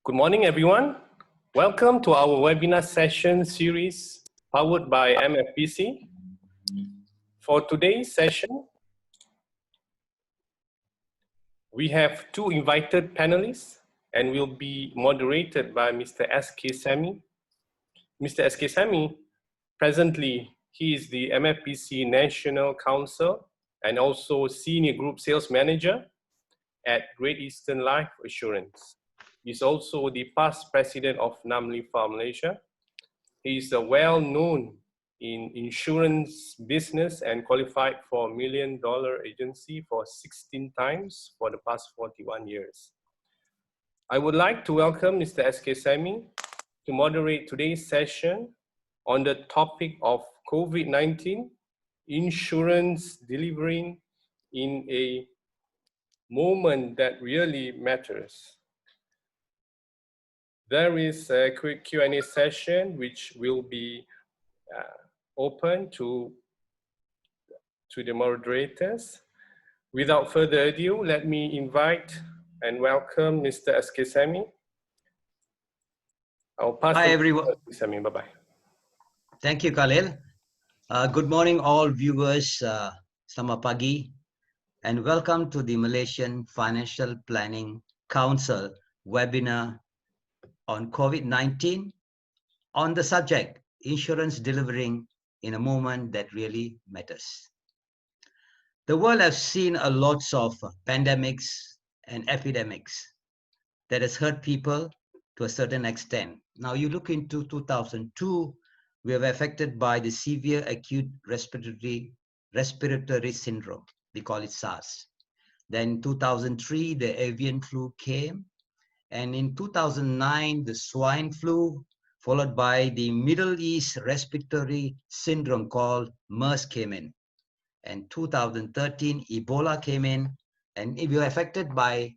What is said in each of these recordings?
Good morning, everyone. Welcome to our webinar session series powered by MFPC. For today's session, we have two invited panelists and will be moderated by Mr. S.K. Sami. Mr. S.K. Sami, presently, he is the MFPC National Counsel and also Senior Group Sales Manager at Great Eastern Life Assurance. He's also the past president of Namlifa Malaysia. He is well-known in insurance business and qualified for $1 Million Agency for 16 times for the past 41 years. I would like to welcome Mr. S.K. Sami to moderate today's session on the topic of COVID-19, insurance delivering in a moment that really matters. There is a quick Q&A session which will be open to the moderators. Without further ado, let me invite and welcome Mr. S.K. Sami. I'll pass Hi, everyone. Sami, bye-bye. Thank you, Khalil. Good morning, all viewers. Selamat pagi, and welcome to the Malaysian Financial Planning Council webinar on COVID-19 on the subject, insurance delivering in a moment that really matters. The world has seen a lots of pandemics and epidemics that has hurt people to a certain extent. Now you look into 2002, we were affected by the severe acute respiratory syndrome. We call it SARS. Then 2003, the avian flu came. And in 2009, the swine flu, followed by the Middle East respiratory syndrome called MERS came in. And 2013, Ebola came in, and we were affected by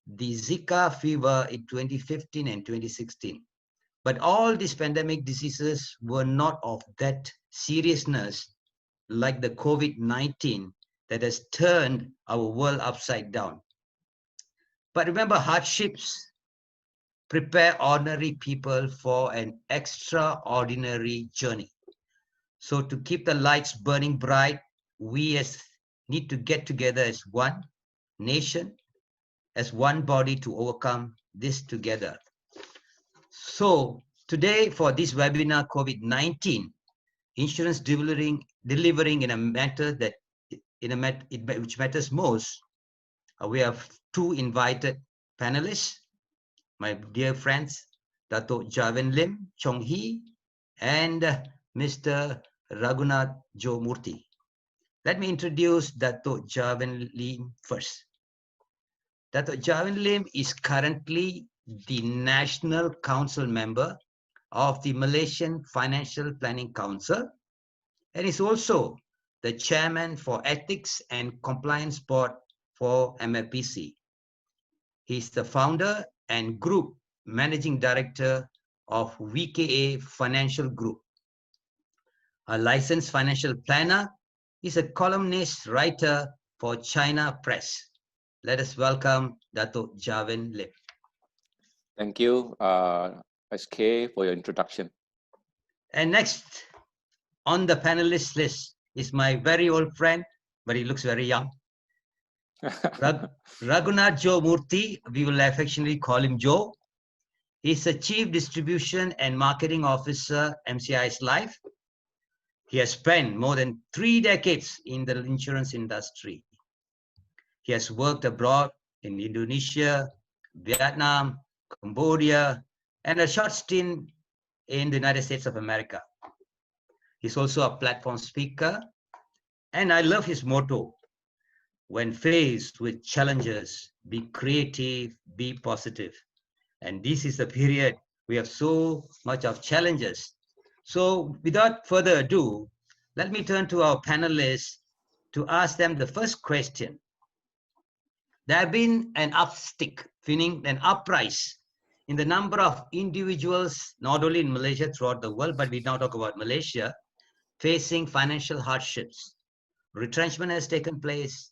the Zika fever in 2015 and 2016. But all these pandemic diseases were not of that seriousness like the COVID-19 that has turned our world upside down. But remember, hardships prepare ordinary people for an extraordinary journey. So to keep the lights burning bright, we need to get together as one nation, as one body to overcome this together. So today for this webinar, COVID-19, insurance delivering in a matter that which matters most, we have two invited panelists, my dear friends, Dato' Javin Lim Chong Hee and Mr. Raghunath Jo Murthy. Let me introduce Dato' Javin Lim first. Dato' Javin Lim is currently the National Council member of the Malaysian Financial Planning Council and is also the chairman for Ethics and Compliance Board for MFPC. He's the founder and group managing director of VKA Financial Group. A licensed financial planner, is a columnist writer for China Press. Let us welcome Dato' Javin Lim. Thank you, SK, for your introduction. And next on the panelist list is my very old friend, but he looks very young. Raghunath Jo Murthy, we will affectionately call him Joe. He's the Chief Distribution and Marketing Officer, MCI's Life. He has spent more than 3 decades in the insurance industry. He has worked abroad in Indonesia, Vietnam, Cambodia, and a short stint in the United States of America. He's also a platform speaker, and I love his motto, when faced with challenges, be creative, be positive. And this is the period we have so much of challenges. So without further ado, let me turn to our panelists to ask them the first question. There have been an upstick, meaning an uprise in the number of individuals, not only in Malaysia, throughout the world, but we now talk about Malaysia, facing financial hardships. Retrenchment has taken place.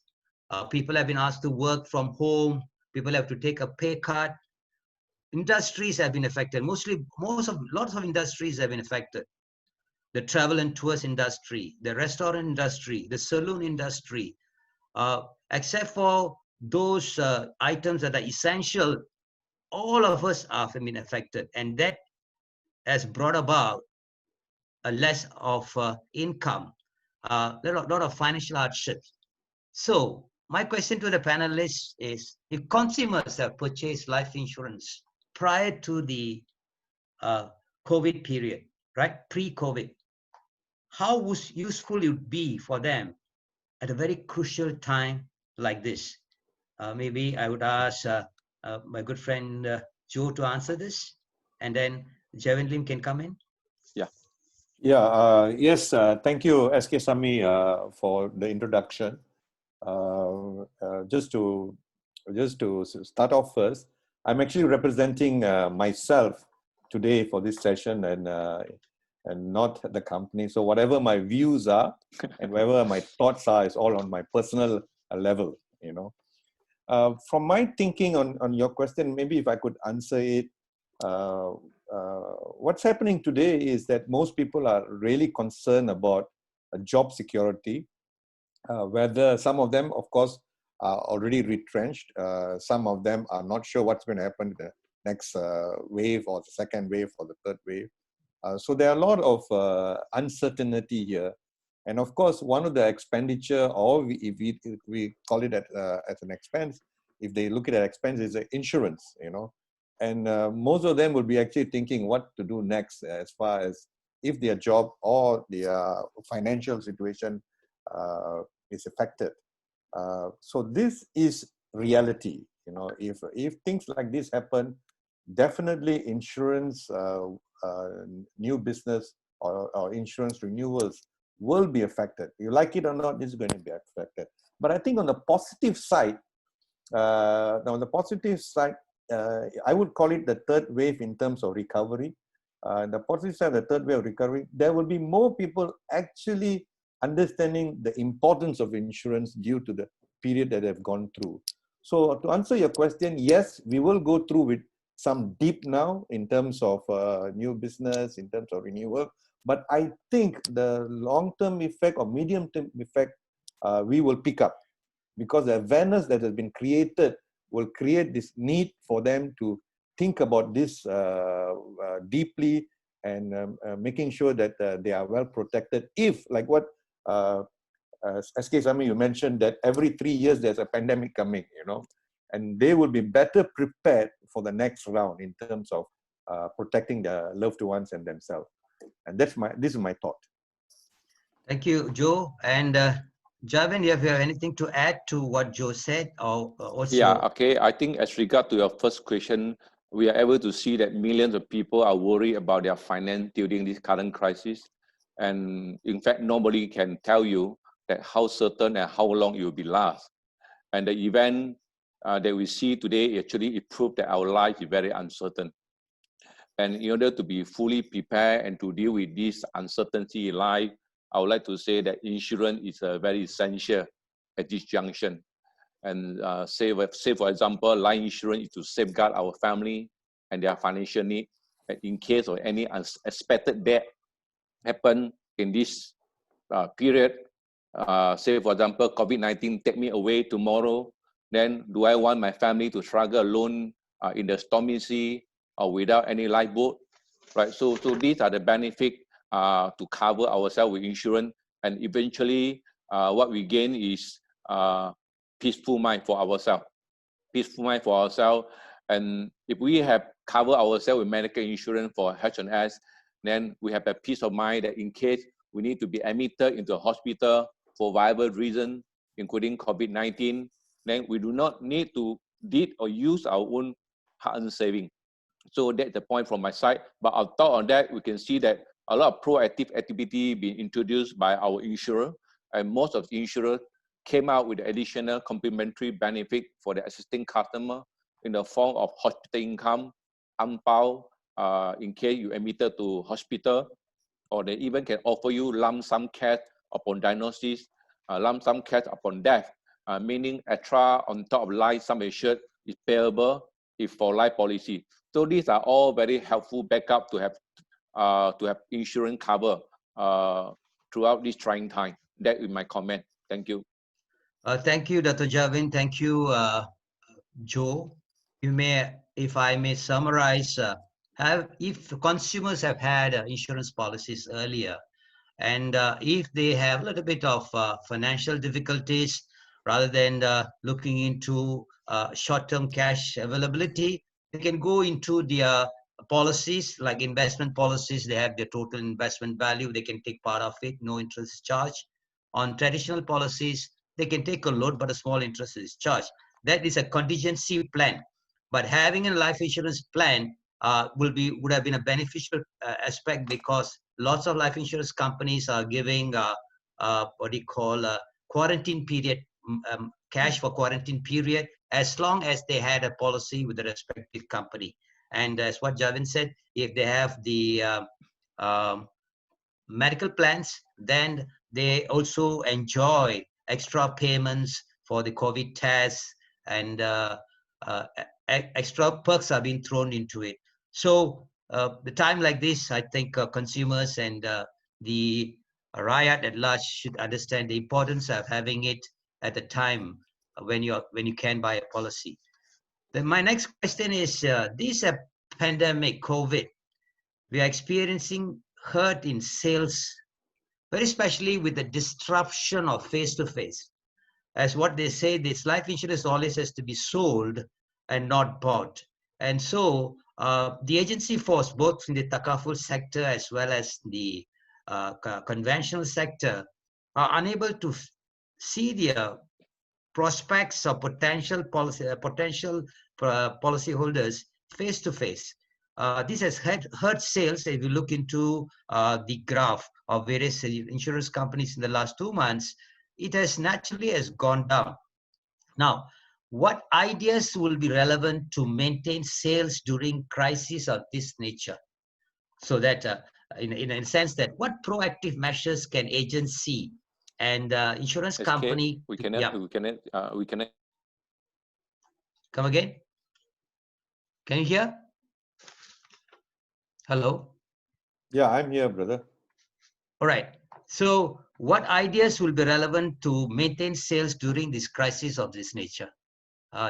People have been asked to work from home. People have to take a pay cut. industries have been affected. Lots of industries have been affected. The travel and tours industry, the restaurant industry, the saloon industry, except for those items that are essential, all of us have been affected, and that has brought about a less of income, a lot of financial hardships. So my question to the panelists is, if consumers have purchased life insurance prior to the COVID period, right, pre-COVID, how useful it would be for them at a very crucial time like this? Maybe I would ask my good friend Joe to answer this, and then Jevin Lim can come in. Yes, thank you, SK Sami, for the introduction. Just to start off first, I'm actually representing myself today for this session, and not the company. So whatever my views are and whatever my thoughts are is all on my personal level, you know. From my thinking on your question, maybe if I could answer it, what's happening today is that most people are really concerned about job security, whether some of them, of course, are already retrenched. Some of them are not sure what's going to happen in the next wave, or the second wave, or the third wave. So there are a lot of uncertainty here. And of course, one of the expenditure, or if we call it as an expense, if they look at an expense, is insurance, you know. And most of them will be actually thinking what to do next, as far as if their job or their financial situation is affected. So this is reality, you know. If things like this happen, definitely insurance, new business, or insurance renewals will be affected. You like it or not, this is going to be affected. But I think on the positive side, I would call it the third wave in terms of recovery. The positive side of the third wave of recovery, there will be more people actually understanding the importance of insurance due to the period that they've gone through. So to answer your question, yes, we will go through with some dip now in terms of new business, in terms of renewal. But I think the long-term effect or medium-term effect, we will pick up, because the awareness that has been created will create this need for them to think about this deeply, and making sure that they are well protected. If, like what SK Sami, you mentioned that every 3 years there's a pandemic coming, you know, and they will be better prepared for the next round in terms of protecting their loved ones and themselves. And this is my thought. Thank you, Joe. And Javin, if you have anything to add to what Joe said, or also? Yeah, okay. I think as regard to your first question, we are able to see that millions of people are worried about their finance during this current crisis. And in fact, nobody can tell you that how certain and how long it will be last. And the event that we see today, actually, it proved that our life is very uncertain. And in order to be fully prepared and to deal with this uncertainty in life, I would like to say that insurance is very essential at this junction. And say for example, life insurance is to safeguard our family and their financial need. And in case of any unexpected death happen in this period, say for example, COVID-19 take me away tomorrow, then do I want my family to struggle alone in the stormy sea or without any lifeboat, right? So these are the benefits to cover ourselves with insurance, and eventually what we gain is peaceful mind for ourselves. Peaceful mind for ourselves, and if we have covered ourselves with medical insurance for H&S, then we have a peace of mind that in case we need to be admitted into a hospital for whatever reason, including COVID-19, then we do not need to did or use our own hard-earned saving. So that's the point from my side. But on top of that, we can see that a lot of proactive activity being introduced by our insurer, and most of the insurers came out with additional complementary benefit for the existing customer in the form of hospital income, angpao, in case you admitted to hospital, or they even can offer you lump sum cash upon diagnosis, lump sum cash upon death, meaning extra on top of life sum assured is payable if for life policy. So these are all very helpful backup to have insurance cover throughout this trying time. That is my comment. Thank you. Thank you, Dr. Javin. Thank you, Joe. You may, if I may summarize, if consumers have had insurance policies earlier, and if they have a little bit of financial difficulties, rather than looking into short-term cash availability, they can go into their policies, like investment policies. They have their total investment value. They can take part of it, no interest is charged. On traditional policies, they can take a loan, but a small interest is charged. That is a contingency plan. But having a life insurance plan would have been a beneficial aspect, because lots of life insurance companies are giving what do you call quarantine period, cash for quarantine period, as long as they had a policy with the respective company. And as what Javin said, if they have the medical plans, then they also enjoy extra payments for the COVID tests, and extra perks are being thrown into it. So the time like this, I think consumers and the riot at large should understand the importance of having it at the time when you can buy a policy. Then my next question is, this pandemic, COVID, we are experiencing hurt in sales, very especially with the disruption of face-to-face. As what they say, this life insurance always has to be sold and not bought. And so the agency force, both in the Takaful sector as well as the conventional sector, are unable to see their prospects or potential policyholders face to face. This has hurt sales. If you look into the graph of various insurance companies in the last 2 months, it has naturally gone down. Now, what ideas will be relevant to maintain sales during crises of this nature? So that, in a sense, that what proactive measures can agency and insurance company? We cannot. Come again? Can you hear? Hello? Yeah, I'm here, brother. All right. So what ideas will be relevant to maintain sales during this crisis of this nature?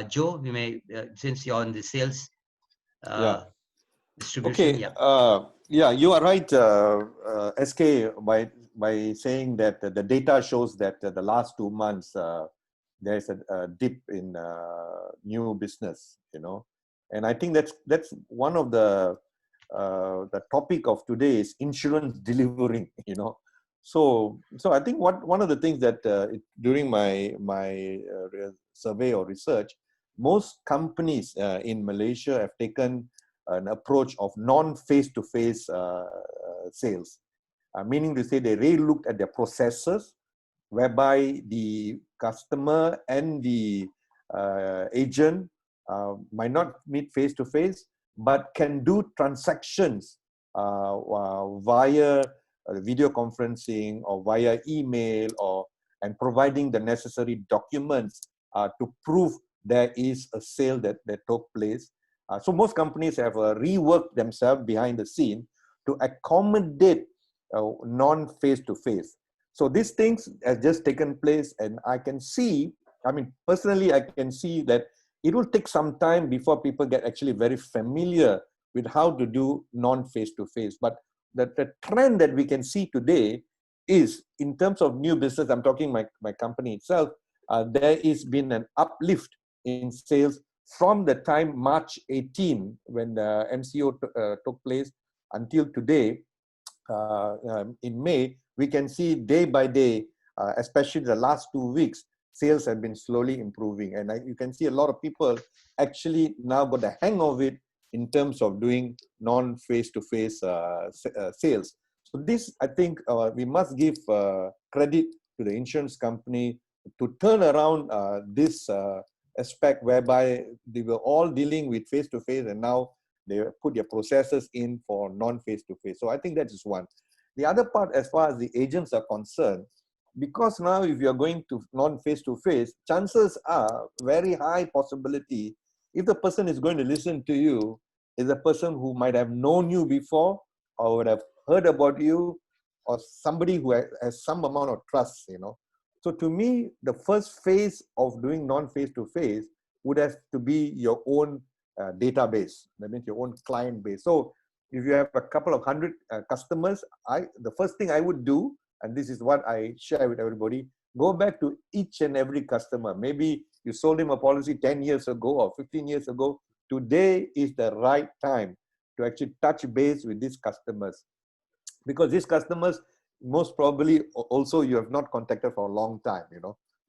Joe, you may, since you're on the sales distribution. Okay. Yeah, you are right, SK, by saying that the data shows that the last 2 months there's a dip in new business, and I think that's one of the topic of today is insurance delivering, So I think one of the things that during my survey or research, most companies in Malaysia have taken an approach of non-face-to-face sales, meaning to say they really looked at their processes, whereby the customer and the agent might not meet face-to-face, but can do transactions via video conferencing or via email, and providing the necessary documents to prove there is a sale that took place. So most companies have reworked themselves behind the scene to accommodate non-face-to-face. So these things have just taken place, and I can see, personally, I can see that it will take some time before people get actually very familiar with how to do non-face-to-face. But the trend that we can see today is, in terms of new business, I'm talking my company itself, there has been an uplift in sales from the time March 18, when the MCO took place, until today, in May. We can see day by day, especially the last 2 weeks, sales have been slowly improving. And you can see a lot of people actually now got the hang of it in terms of doing non-face-to-face sales. So this, I think, we must give credit to the insurance company to turn around this aspect, whereby they were all dealing with face-to-face, and now they put their processes in for non-face-to-face. So I think that is one. The other part, as far as the agents are concerned, because now if you are going to non-face-to-face, chances are very high possibility, if the person is going to listen to you, is a person who might have known you before or would have heard about you, or somebody who has some amount of trust, So to me, the first phase of doing non-face-to-face would have to be your own database. That means your own client base. So if you have a couple of hundred customers, the first thing I would do, and this is what I share with everybody, go back to each and every customer. Maybe you sold him a policy 10 years ago or 15 years ago. Today is the right time to actually touch base with these customers, because these customers most probably also you have not contacted for a long time,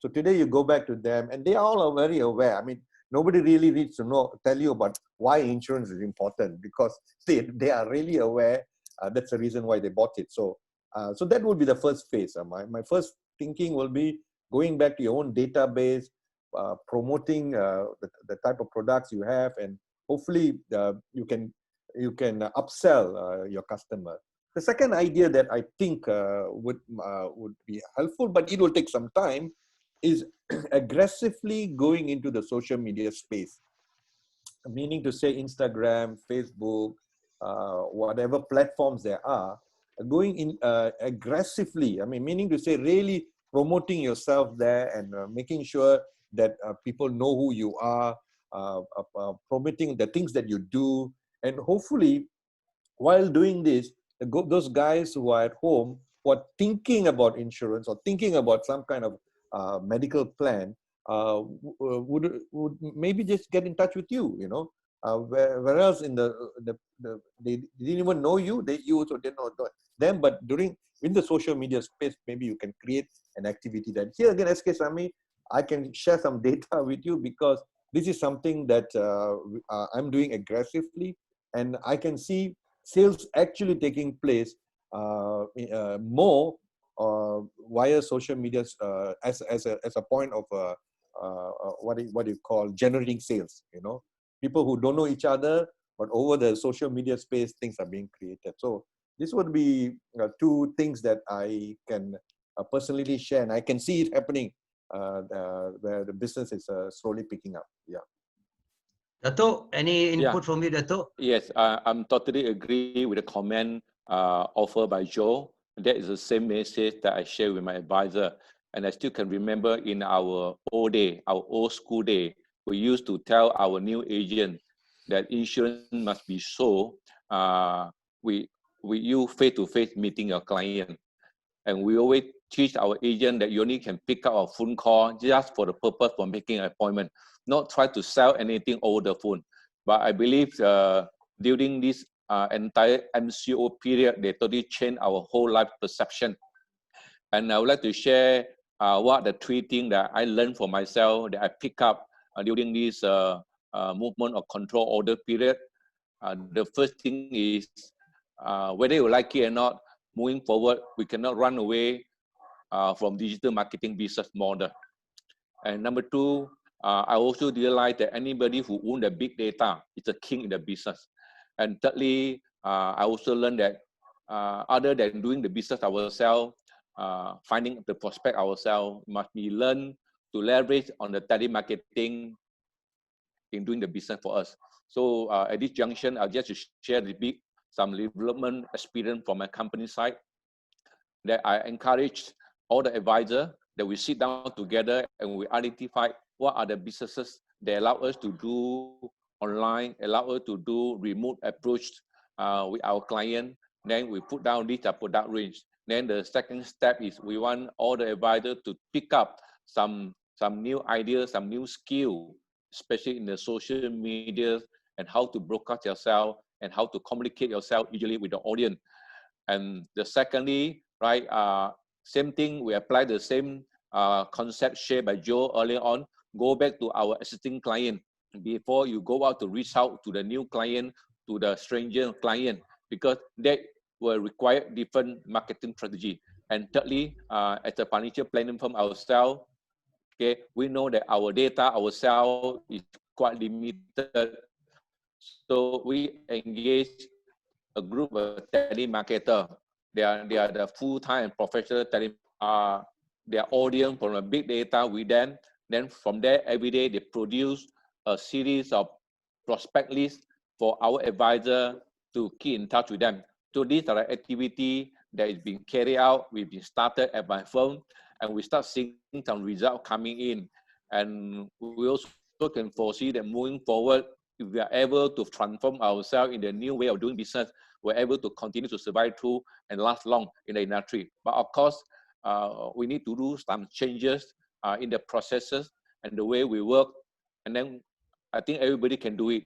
So today you go back to them and they all are very aware. I mean, nobody really needs to tell you about why insurance is important, because they are really aware. That's the reason why they bought it. So that would be the first phase. My first thinking will be going back to your own database, promoting the type of products you have, and hopefully you can upsell your customer. The second idea that I think would be helpful, but it will take some time, is aggressively going into the social media space. Meaning to say Instagram, Facebook, whatever platforms there are, going in aggressively. I mean, meaning to say really promoting yourself there and making sure that people know who you are, promoting the things that you do, and hopefully while doing this, those guys who are at home, who are thinking about insurance or thinking about some kind of medical plan, would maybe just get in touch with you, whereas in they didn't even know you, you also didn't know them, but in the social media space, maybe you can create an activity that, here again, SK Sami, I can share some data with you, because this is something that I'm doing aggressively, and I can see sales actually taking place more via social media as a point of what do you call generating sales. People who don't know each other, but over the social media space, things are being created. So this would be two things that I can personally share, and I can see it happening where the business is slowly picking up. Yeah. Dato', any input from you, Dato'? Yes, I'm totally agree with the comment offered by Joe. That is the same message that I share with my advisor. And I still can remember in our old school day, we used to tell our new agent that insurance must be sold. We use face-to-face meeting your client. And we always teach our agent that you only can pick up a phone call just for the purpose of making an appointment, not try to sell anything over the phone. But I believe during this entire MCO period, they totally changed our whole life perception. And I would like to share what the three things that I learned for myself that I pick up during this movement of control order period. The first thing is, whether you like it or not, moving forward, we cannot run away from digital marketing business model. And number two, I also realized that anybody who owns the big data is a king in the business. And thirdly, I also learned that other than doing the business ourselves, finding the prospect ourselves, must be learned to leverage on the telemarketing in doing the business for us. So at this junction, I'll just share some development experience from my company side, that I encourage all the advisors that we sit down together and we identify what are the businesses that allow us to do online, allow us to do remote approach with our client. Then we put down this product range. Then the second step is we want all the advisors to pick up some new ideas, some new skill, especially in the social media, and how to broadcast yourself and how to communicate yourself usually with the audience. And the secondly, right, same thing, we apply the same concept shared by Joe earlier on. Go back to our existing client before you go out to reach out to the new client, to the stranger client, because that will require different marketing strategy. And thirdly, as a financial planning firm ourselves, okay, we know that our data ourselves is quite limited. So we engage a group of telemarketer. They are the full-time and professional their audience from a big data with them. Then from there, every day they produce a series of prospect lists for our advisor to keep in touch with them. So these are the activity that is being carried out. We've been started at my firm, and we start seeing some result coming in. And we also can foresee that moving forward, if we are able to transform ourselves in the new way of doing business, we're able to continue to survive through and last long in the industry. But of course, we need to do some changes in the processes and the way we work. And then I think everybody can do it.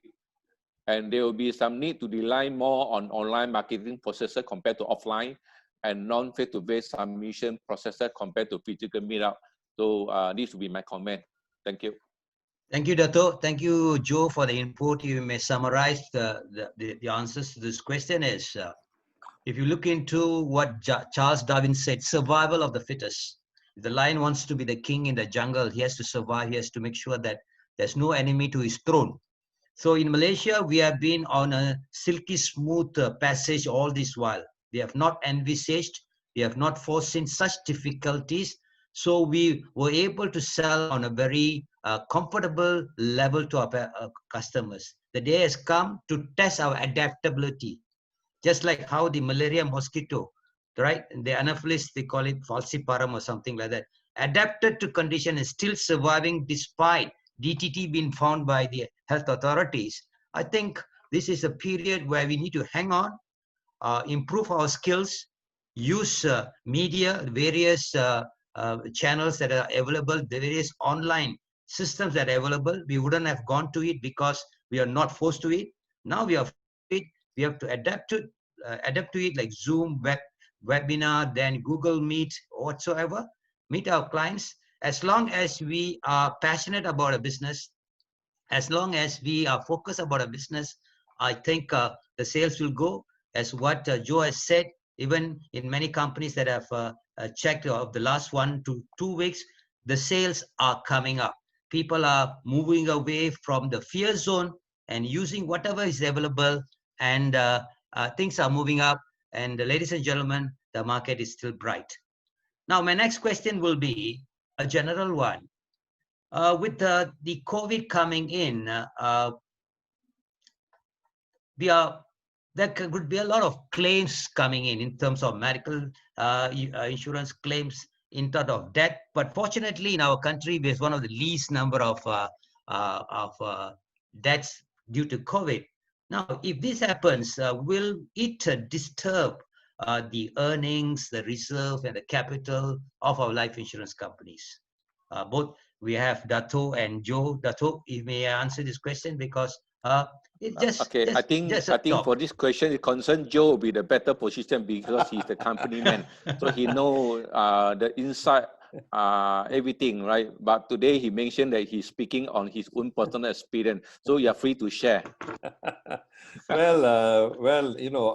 And there will be some need to rely more on online marketing processes compared to offline, and non-face-to-face submission processes compared to physical meetup. So this will be my comment. Thank you. Thank you, Dato. Thank you, Joe, for the input. You may summarize the answers to this question is, if you look into what Charles Darwin said, survival of the fittest. If the lion wants to be the king in the jungle, he has to survive. He has to make sure that there's no enemy to his throne. So in Malaysia, we have been on a silky smooth passage all this while. We have not envisaged, we have not foreseen such difficulties. So we were able to sell on a very comfortable level to our customers. The day has come to test our adaptability, just like how the malaria mosquito, right? The Anopheles, they call it falciparum or something like that, adapted to condition and still surviving despite DTT being found by the health authorities. I think this is a period where we need to hang on, improve our skills, use media, various channels that are available, the various online systems that are available. We wouldn't have gone to it because we are not forced to it. Now we are it. We have to adapt to it, like Zoom, webinar, then Google Meet, whatsoever. Meet our clients. As long as we are passionate about a business, as long as we are focused about a business, I think the sales will go. As what Joe has said, even in many companies that have checked of the last 1 to 2 weeks, the sales are coming up. People are moving away from the fear zone and using whatever is available, and things are moving up. And ladies and gentlemen, the market is still bright. Now, my next question will be a general one. With the COVID coming in, there could be a lot of claims coming in terms of medical insurance claims, in terms of death. But fortunately, in our country, there's one of the least number of deaths due to COVID. Now, if this happens, will it disturb the earnings, the reserve, and the capital of our life insurance companies? Both we have Dato and Joe. Dato, you may answer this question because it I think for this question, it concerns Joe will be the better position because he's the company man, so he know the inside everything, right? But today he mentioned that he's speaking on his own personal experience, so you're free to share. Well, you know,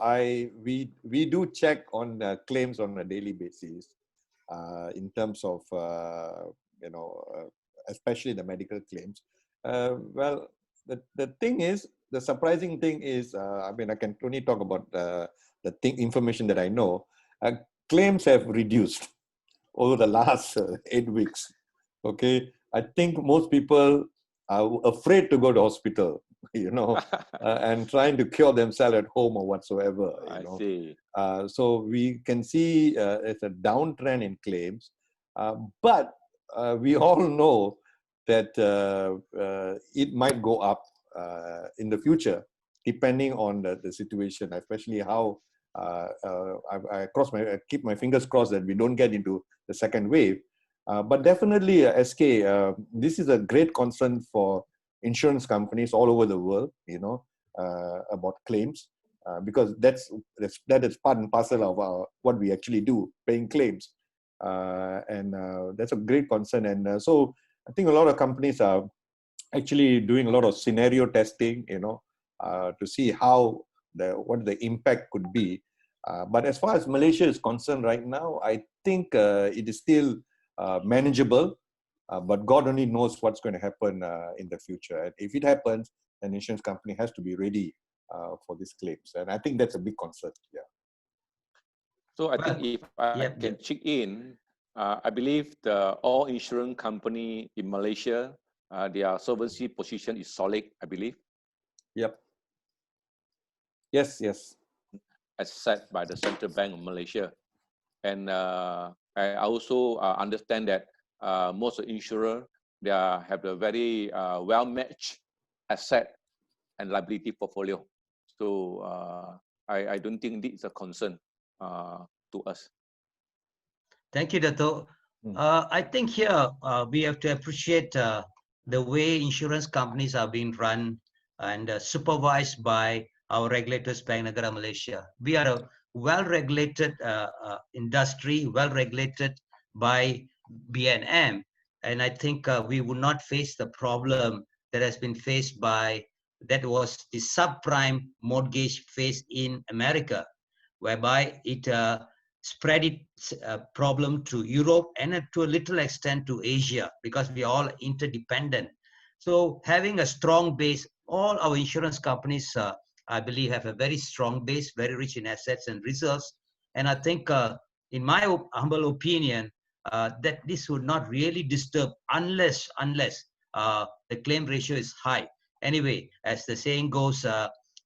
we do check on claims on a daily basis, in terms of you know, especially the medical claims. Well, the thing is, the surprising thing is, I mean, I can only talk about the information that I know. Claims have reduced over the last 8 weeks. Okay, I think most people are afraid to go to hospital, you know, and trying to cure themselves at home or whatsoever. You know? I see. So we can see it's a downtrend in claims, but we all know that it might go up in the future, depending on the situation, especially how I keep my fingers crossed that we don't get into the second wave. But definitely, SK, this is a great concern for insurance companies all over the world, you know, about claims, because that is part and parcel of what we actually do, paying claims. And that's a great concern. And so I think a lot of companies are actually doing a lot of scenario testing, you know, to see what the impact could be. But as far as Malaysia is concerned right now, I think it is still manageable, but God only knows what's going to happen in the future. And if it happens, an insurance company has to be ready for these claims. And I think that's a big concern. Yeah. So I think if I can chip in, I believe all insurance company in Malaysia, their solvency position is solid, I believe. Yep. Yes, yes. as set by the Central Bank of Malaysia. And I also understand that most insurers have a very well-matched asset and liability portfolio. So I don't think this is a concern to us. Thank you, Dato. I think here we have to appreciate the way insurance companies are being run and supervised by our regulators, Bank Negara Malaysia. We are a well-regulated industry, well-regulated by BNM, and I think we would not face the problem that has been faced by, that was the subprime mortgage faced in America, whereby it spread its problem to Europe and to a little extent to Asia, because we are all interdependent. So having a strong base, all our insurance companies, I believe, have a very strong base, very rich in assets and reserves. And I think, in my humble opinion, that this would not really disturb unless the claim ratio is high. Anyway, as the saying goes,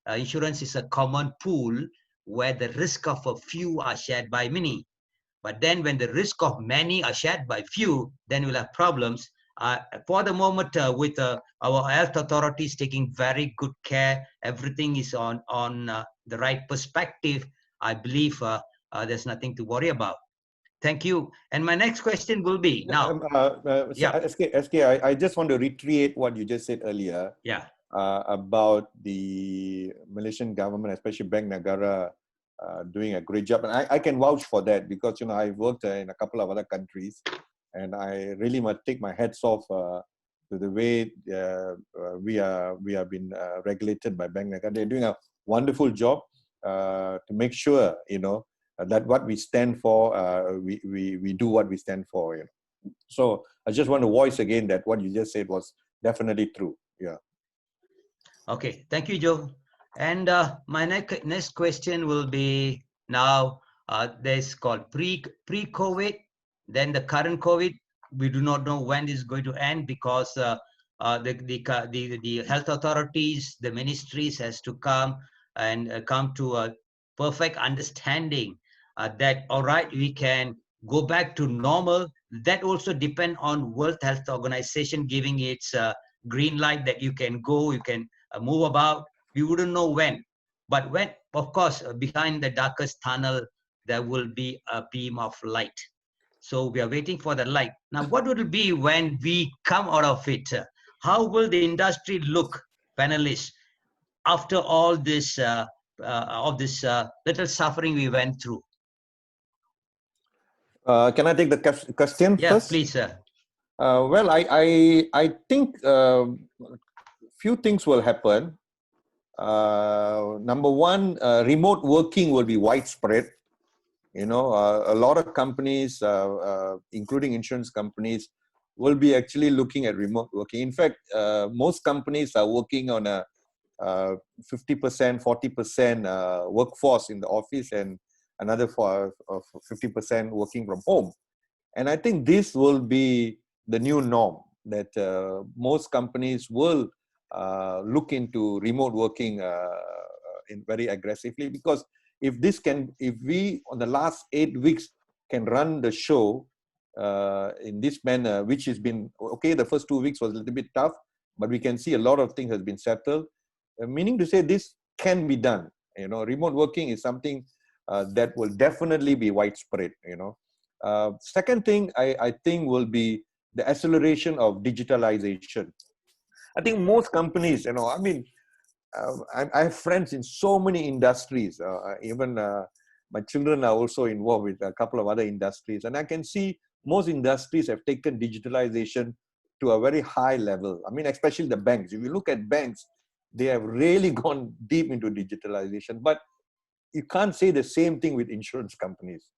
insurance is a common pool where the risk of a few are shared by many. But then when the risk of many are shared by few, then we'll have problems. For the moment, with our health authorities taking very good care, everything is on the right perspective, I believe there's nothing to worry about. Thank you. And my next question will be now. I just want to reiterate what you just said earlier. Yeah. About the Malaysian government, especially Bank Negara, doing a great job, and I can vouch for that, because I've worked in a couple of other countries, and I really must take my hats off to the way we have been regulated by Bank Negara. They're doing a wonderful job to make sure that what we stand for, we do what we stand for. So I just want to voice again that what you just said was definitely true. Yeah. Okay, thank you, Joe. And my next question will be now, there's called pre-COVID, then the current COVID. We do not know when this is going to end, because the health authorities, the ministries has to come and come to a perfect understanding that, all right, we can go back to normal. That also depend on World Health Organization giving its green light that you can go, you can move about. We wouldn't know when, but when, of course, behind the darkest tunnel there will be a beam of light. So we are waiting for the light. Now, what will it be when we come out of it? How will the industry look, panelists, after all this little suffering we went through? Can I take the question first? Yes, please, sir. Well, I think few things will happen. Number one, remote working will be widespread. A lot of companies, including insurance companies, will be actually looking at remote working. In fact, most companies are working on a 50%, 40% workforce in the office, and another 50% working from home. And I think this will be the new norm, that most companies will look into remote working very aggressively, because if we on the last 8 weeks can run the show in this manner, which has been okay, the first 2 weeks was a little bit tough, but we can see a lot of things has been settled, meaning to say this can be done. Remote working is something that will definitely be widespread. Second thing I think will be the acceleration of digitalization. I think most companies, I have friends in so many industries. Even my children are also involved with a couple of other industries. And I can see most industries have taken digitalization to a very high level. Especially the banks. If you look at banks, they have really gone deep into digitalization. But you can't say the same thing with insurance companies,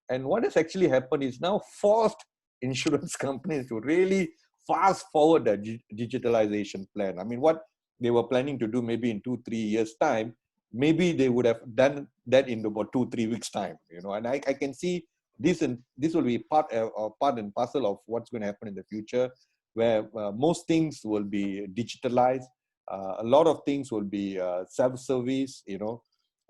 And what has actually happened is now forced insurance companies to really fast forward the digitalization plan. What they were planning to do maybe in 2-3 years' time, maybe they would have done that in about 2-3 weeks' time, And I can see this will be part and parcel of what's going to happen in the future, where most things will be digitalized. A lot of things will be self-service,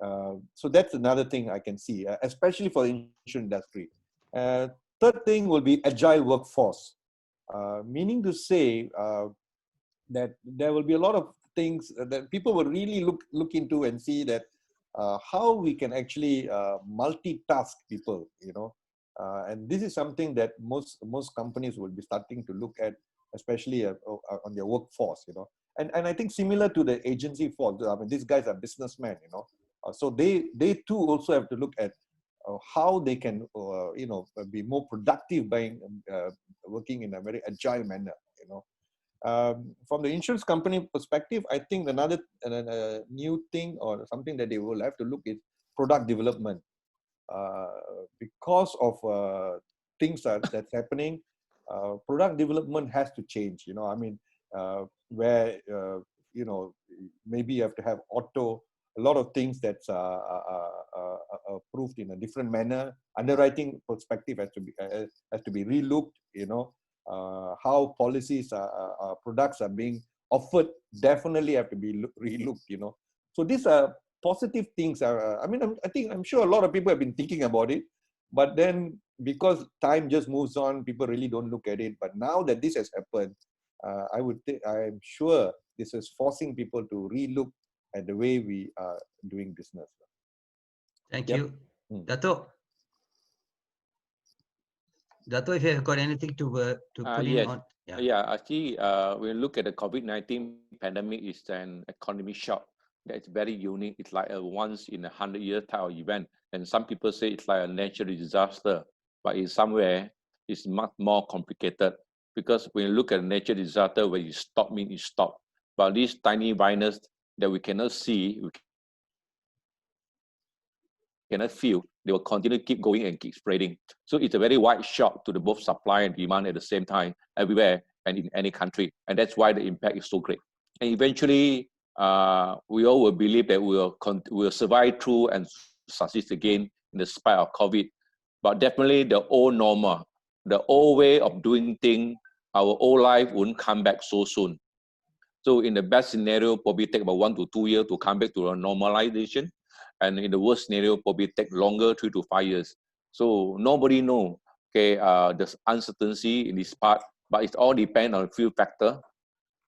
so that's another thing I can see, especially for the insurance industry. Third thing will be agile workforce, meaning to say that there will be a lot of things that people will really look into and see that how we can actually multitask people, and this is something that most companies will be starting to look at, especially on their workforce, and I think similar to the agency force. I mean, these guys are businessmen, so they too also have to look at how they can be more productive by working in a very agile manner. From the insurance company perspective, I think another new thing or something that they will have to look is product development. Because of things that's happening, product development has to change. I mean, where maybe you have to have a lot of things that's approved in a different manner. Underwriting perspective has to be relooked. How policies products are being offered definitely have to be relooked. So these are positive things. I'm sure a lot of people have been thinking about it, but then because time just moves on, people really don't look at it. But now that this has happened, I'm sure this is forcing people to relook at the way we are doing business. Thank you. Dato, if you have got anything to put in yes. on. Actually, when you look at the COVID-19 pandemic, it's an economic shock that's very unique. It's like a once in 100-year type of event. And some people say it's like a natural disaster, but in somewhere it's much more complicated, because when you look at a natural disaster, where you stop means you stop. But these tiny virus that we cannot see, we cannot feel, they will continue to keep going and keep spreading. So it's a very wide shock to the both supply and demand at the same time, everywhere and in any country. And that's why the impact is so great. And eventually, we all will believe that we will survive through and succeed again in the spite of COVID. But definitely the old normal, the old way of doing things, our old life wouldn't come back so soon. So in the best scenario, probably take about 1 to 2 years to come back to a normalization. And in the worst scenario, probably take longer, 3 to 5 years. So nobody know, there's uncertainty in this part, but it all depends on a few factors,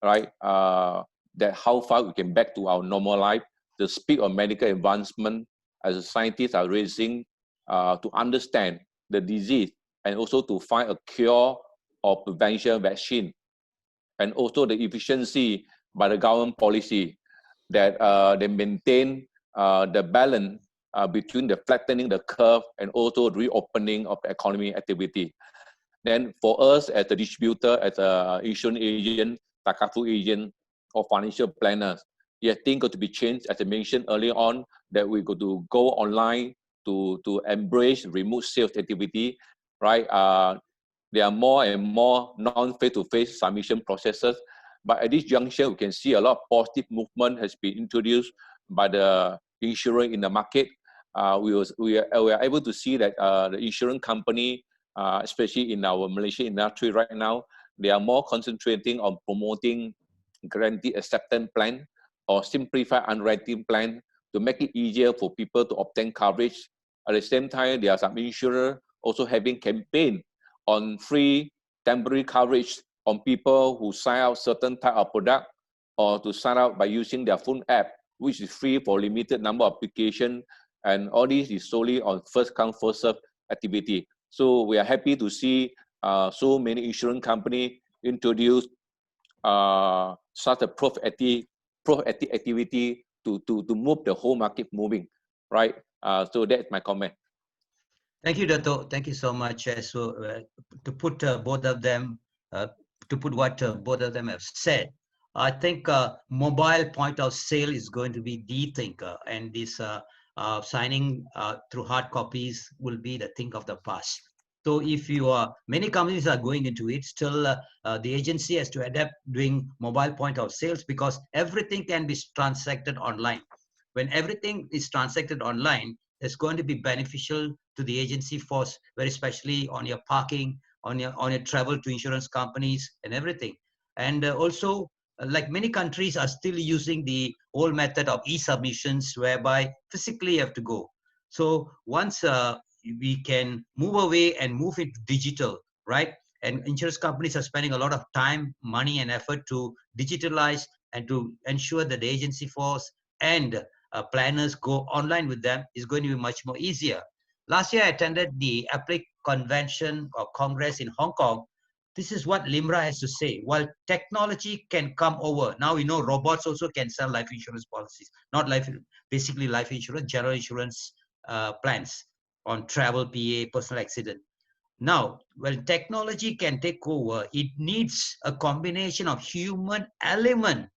right? That how far we can back to our normal life, the speed of medical advancement as scientists are raising to understand the disease, and also to find a cure or prevention vaccine, and also the efficiency by the government policy that they maintain the balance between the flattening the curve and also reopening of the economy activity. Then for us as a distributor, as an insurance agent, Takaful agent, or financial planners, things got to be changed. As I mentioned earlier on, that we got to go online to embrace remote sales activity, right? There are more and more non-face-to-face submission processes. But at this juncture, we can see a lot of positive movement has been introduced by the insurer in the market. We are able to see that the insurance company, especially in our Malaysian industry right now, they are more concentrating on promoting guaranteed acceptance plan or simplified underwriting plan to make it easier for people to obtain coverage. At the same time, there are some insurers also having campaign on free temporary coverage on people who sign out certain type of product, or to sign out by using their phone app, which is free for limited number of applications. And all this is solely on first come, first serve activity. So we are happy to see so many insurance companies introduce such a proactive activity to move the whole market moving, right? So that's my comment. Thank you, Dato. Thank you so much. To put both of them, to put what both of them have said, I think mobile point of sale is going to be the thing, and this signing through hard copies will be the thing of the past. So if you are, many companies are going into it, still the agency has to adapt doing mobile point of sales, because everything can be transacted online. When everything is transacted online, it's going to be beneficial to the agency force, very especially on your parking, on your travel to insurance companies and everything. And also like many countries are still using the old method of e-submissions, whereby physically you have to go. So once we can move away and move into digital, right? And insurance companies are spending a lot of time, money, and effort to digitalize and to ensure that the agency force and planners go online with them is going to be much more easier. Last year, I attended the APLIC convention or congress in Hong Kong. This is what LIMRA has to say. While technology can come over, now we know robots also can sell life insurance policies, not life, basically life insurance, general insurance plans on travel, PA, personal accident. Now, when technology can take over, it needs a combination of human element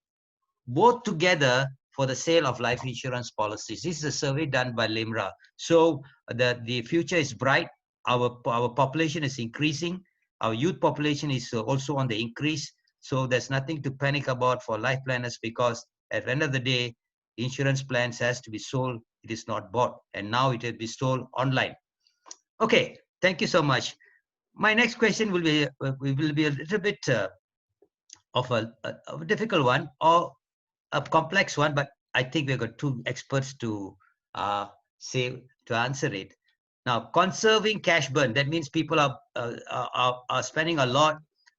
both together for the sale of life insurance policies. This is a survey done by LIMRA. So the future is bright. Our population is increasing. Our youth population is also on the increase. So there's nothing to panic about for life planners, because at the end of the day, insurance plans has to be sold. It is not bought. And now it will be sold online. Okay, thank you so much. My next question will be a little bit of a difficult one, or a complex one, but I think we've got two experts to answer it. Now, conserving cash burn, that means people are spending a lot.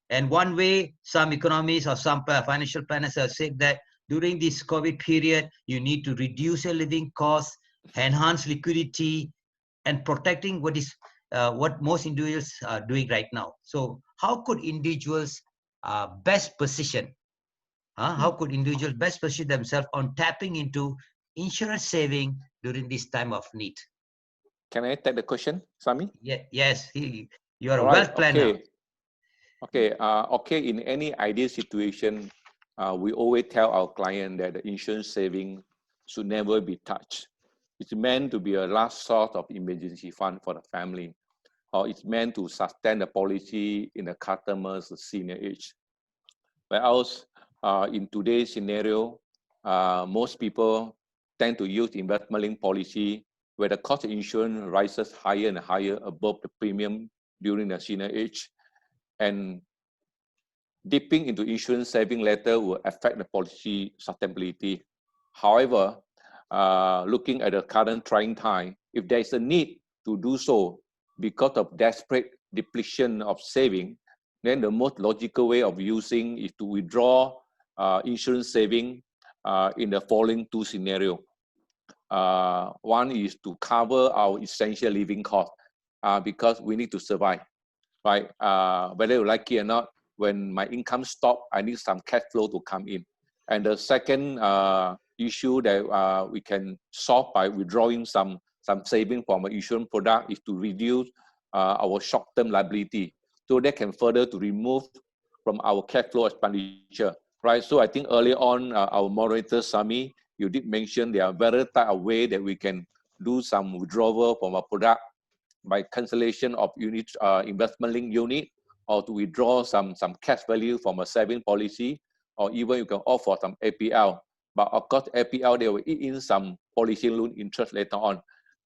And one way some economists or some financial planners have said that during this COVID period, you need to reduce your living costs, enhance liquidity, and protecting what most individuals are doing right now. So how could individuals best position how could individuals best position themselves on tapping into insurance saving during this time of need? Can I take the question, Sami? Yeah, yes, you are a All right, wealth planner. Okay, in any ideal situation, we always tell our client that the insurance saving should never be touched. It's meant to be a last sort of emergency fund for the family, or it's meant to sustain the policy in the customer's senior age. Whereas in today's scenario, most people tend to use investment-linked policy where the cost of insurance rises higher and higher above the premium during the senior age. And dipping into insurance saving later will affect the policy sustainability. However, looking at the current trying time, if there is a need to do so because of desperate depletion of saving, then the most logical way of using is to withdraw insurance saving in the following two scenarios. One is to cover our essential living costs because we need to survive, right? Whether you like it or not, when my income stops, I need some cash flow to come in. And the second issue that we can solve by withdrawing some saving from an insurance product is to reduce our short-term liability, so that can further to remove from our cash flow expenditure, right? So I think earlier on, our moderator, Sami, you did mention there are various type of way that we can do some withdrawal from a product by cancellation of unit investment-linked unit, or to withdraw some cash value from a saving policy, or even you can offer some APL. But of course, APL, they will eat in some policy loan interest later on,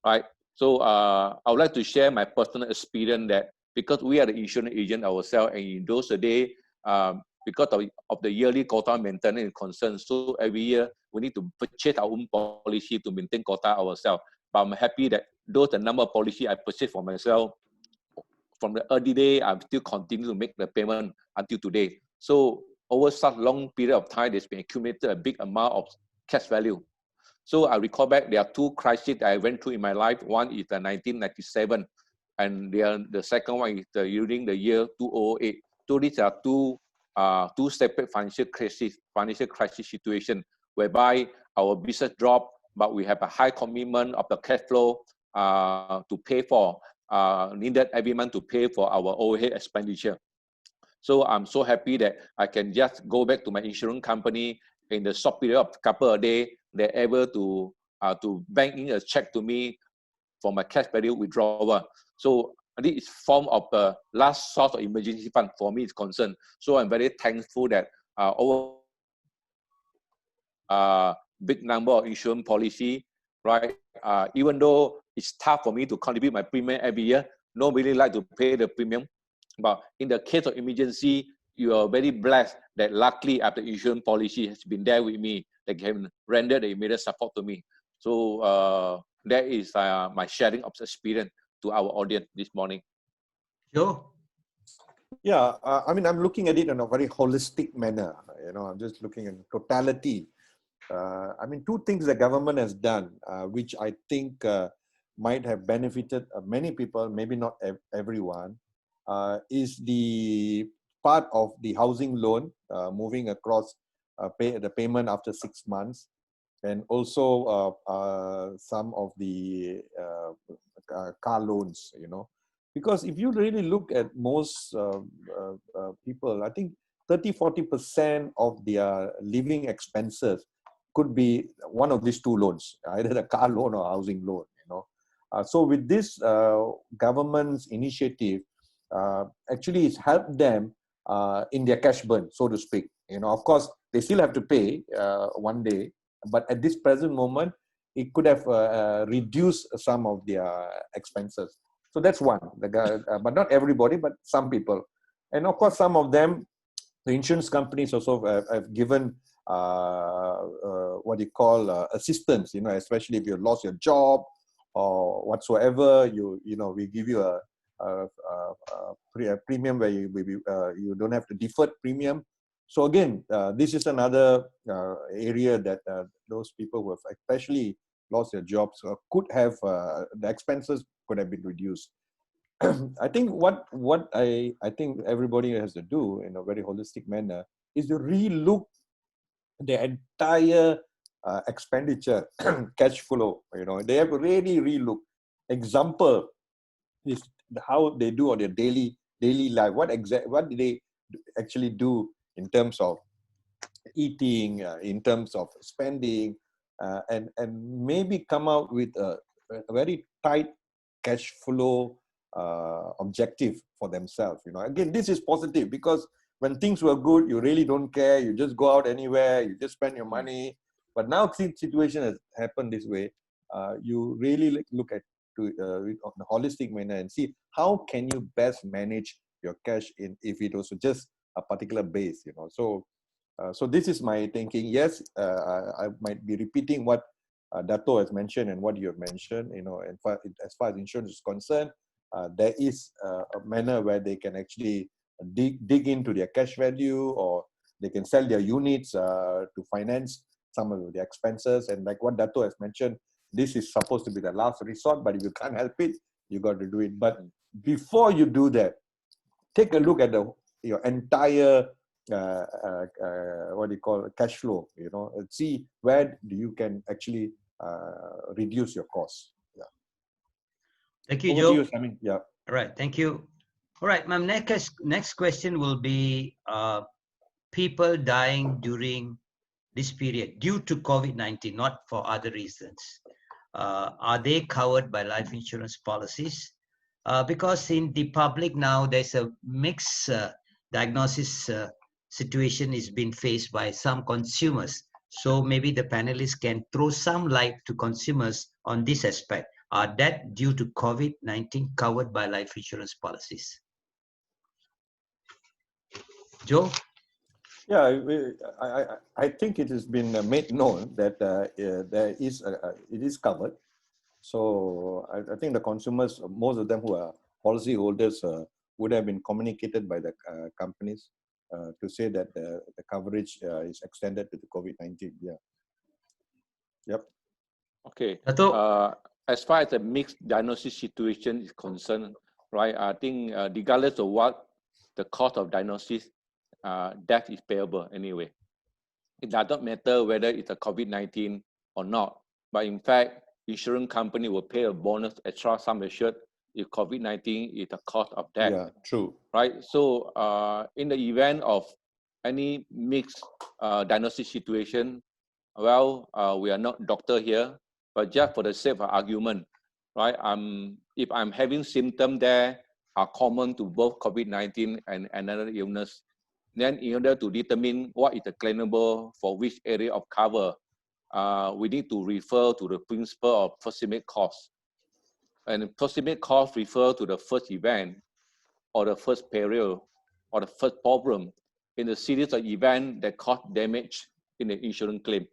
right? So I would like to share my personal experience that because we are the insurance agent ourselves, and in those days, because of the yearly quota maintenance concern, so every year we need to purchase our own policy to maintain quota ourselves. But I'm happy that those the number of policy I purchased for myself from the early day, I'm still continue to make the payment until today. So over such long period of time, there's been accumulated a big amount of cash value. So I recall back, there are two crises that I went through in my life. One is the 1997, and the second one is during the year 2008. So these are two separate financial crisis situation whereby our business dropped, but we have a high commitment of the cash flow to pay for, needed every month to pay for our overhead expenditure. So I'm so happy that I can just go back to my insurance company in the short period of couple of days. They're able to bank in a check to me for my cash value withdrawal. So this is form of the last source of emergency fund for me is concerned. So I'm very thankful that over big number of insurance policy, right? Even though it's tough for me to contribute my premium every year, nobody like to pay the premium. But in the case of emergency, you are very blessed that luckily after insurance policy has been there with me, that can render the immediate support to me. So that is my sharing of experience to our audience this morning. Joe? Yeah, I mean, I'm looking at it in a very holistic manner. You know, I'm just looking at totality. I mean, two things the government has done, which I think might have benefited many people, maybe not everyone, is the part of the housing loan moving across the payment after 6 months, and also some of the car loans, you know. Because if you really look at most people, I think 30-40% of their living expenses could be one of these two loans, either a car loan or housing loan, you know. So with this government's initiative, actually it's helped them in their cash burn, so to speak. You know, of course, they still have to pay one day, but at this present moment, it could have reduced some of their expenses. So that's one, but not everybody, but some people. And of course, some of them, the insurance companies also have given what you call assistance, you know, especially if you lost your job or whatsoever, you know, we give you a premium where you don't have to defer premium. So again, this is another area that those people who have especially lost their jobs could have, the expenses could have been reduced. I think what I think everybody has to do in a very holistic manner is to re-look the entire expenditure cash flow. You know, they have to really re-look. Example is how they do on their daily life. What do they actually do in terms of eating, in terms of spending, and maybe come out with a very tight cash flow objective for themselves. You know, again, this is positive because when things were good, you really don't care. You just go out anywhere. You just spend your money. But now, since situation has happened this way, you really look at on a holistic manner and see how can you best manage your cash if it was just a particular base. You know, so this is my thinking. Yes, I might be repeating what Dato has mentioned and what you have mentioned. You know, and as far as insurance is concerned, there is a manner where they can actually dig into their cash value, or they can sell their units to finance some of their expenses. And like what Dato has mentioned, this is supposed to be the last resort, but if you can't help it, you got to do it. But before you do that, take a look at your entire what do you call cash flow, you know, and see where you can actually reduce your costs. Yeah. Thank you, Over Joe. to you, Sammy. Yeah. All right, thank you. All right, my next question will be people dying during this period due to COVID-19, not for other reasons. Are they covered by life insurance policies? Because in the public now, there's a mixed diagnosis situation is being faced by some consumers. So maybe the panelists can throw some light to consumers on this aspect. Are that due to COVID-19 covered by life insurance policies? Joe? Yeah, I think it has been made known that there is it is covered. So I think the consumers, most of them who are policy holders, would have been communicated by the companies to say that the coverage is extended to the COVID-19. Yeah. Yep. Okay. Dato'? As far as the mixed diagnosis situation is concerned, right, I think regardless of what the cause of diagnosis, death is payable anyway. It does not matter whether it's a COVID-19 or not. But in fact, insurance company will pay a bonus extra sum assured if COVID-19 is the cause of death. Yeah, true. Right. So in the event of any mixed diagnosis situation, well, we are not doctor here, but just for the sake of argument, right? If I'm having symptoms that are common to both COVID-19 and another illness, then in order to determine what is the claimable for which area of cover, we need to refer to the principle of proximate cause. And proximate cause refer to the first event or the first period or the first problem in a series of events that cause damage in the insurance claim.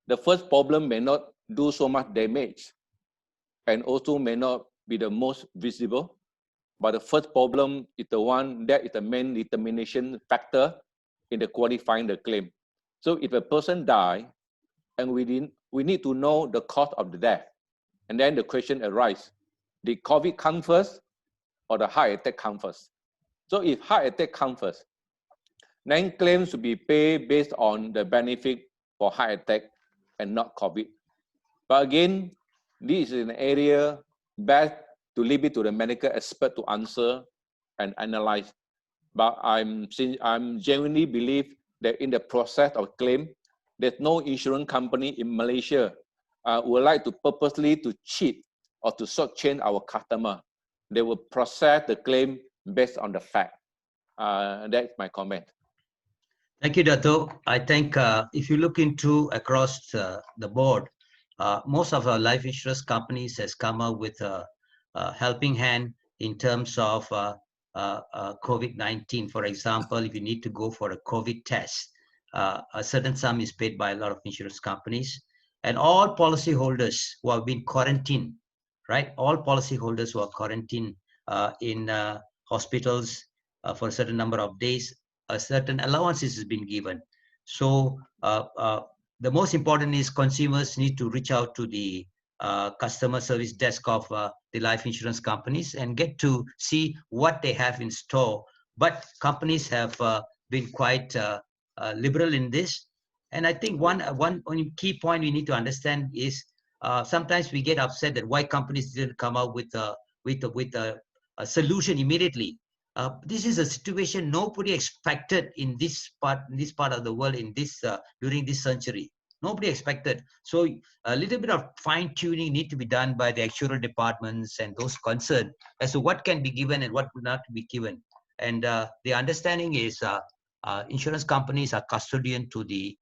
The first problem may not do so much damage and also may not be the most visible, but the first problem is the one that is the main determination factor in the qualifying the claim. So if a person die, and we need to know the cause of the death. And then the question arises, did COVID come first or the heart attack come first? So if heart attack come first, then claims should be paid based on the benefit for heart attack and not COVID. But again, this is an area best to leave it to the medical expert to answer and analyze. But I'm genuinely believe that in the process of claim, there's no insurance company in Malaysia would like to purposely to cheat or to shortchange our customer. They will process the claim based on the fact. That's my comment. Thank you, Dato. I think if you look into across the board, most of our life insurance companies has come out with a helping hand in terms of COVID-19. For example, if you need to go for a COVID test, a certain sum is paid by a lot of insurance companies. And all policyholders who have been quarantined, right? All policyholders who are quarantined in hospitals for a certain number of days, a certain allowances has been given. So the most important is consumers need to reach out to the customer service desk of the life insurance companies and get to see what they have in store. But companies have been quite liberal in this. And I think one key point we need to understand is sometimes we get upset that why companies didn't come out with a solution immediately. This is a situation nobody expected in this part of the world during this century. Nobody expected. So a little bit of fine tuning need to be done by the actuarial departments and those concerned as to what can be given and what would not be given. And the understanding is insurance companies are custodian to the